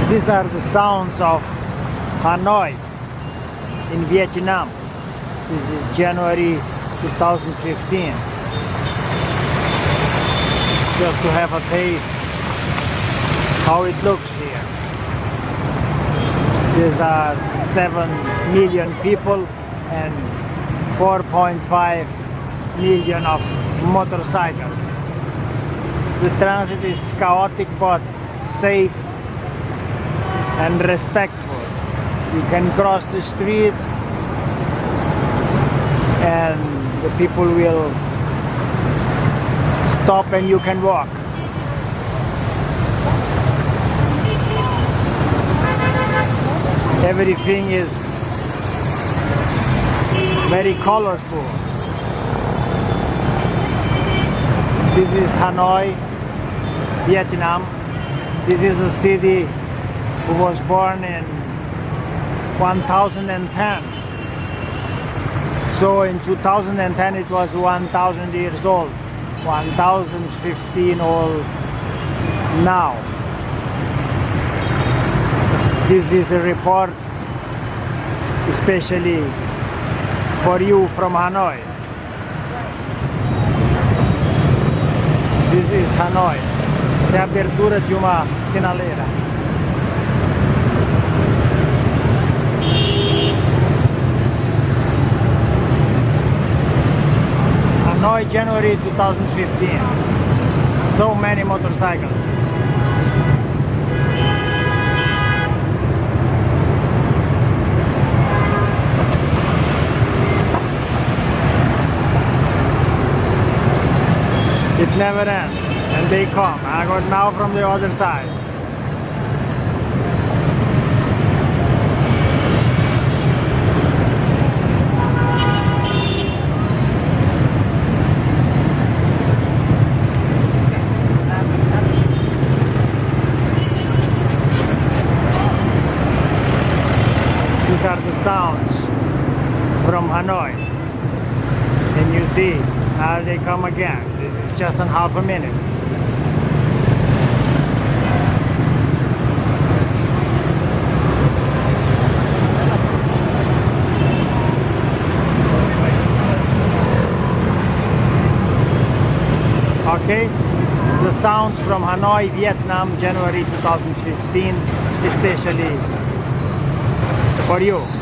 These are the sounds of Hanoi in Vietnam. This is January 2015. Just to have a taste how it looks here. These are 7 million people and 4.5 million of motorcycles. The transit is chaotic but safe and respectful. You can cross the street and the people will stop and you can walk. Everything is very colorful. This is Hanoi, Vietnam. This is a city who was born in 1010. So in 2010 it was 1000 years old, 1015 old now. This is a report especially for you from Hanoi. This is Hanoi. Se a abertura de uma sinaleira. Hanoi, January 2015. So many motorcycles. It never ends, and they come. I got now from the other side. These are the sounds from Hanoi, and you see how they come again. This is just in half a minute. Okay, the sounds from Hanoi, Vietnam, January 2015, especially for you.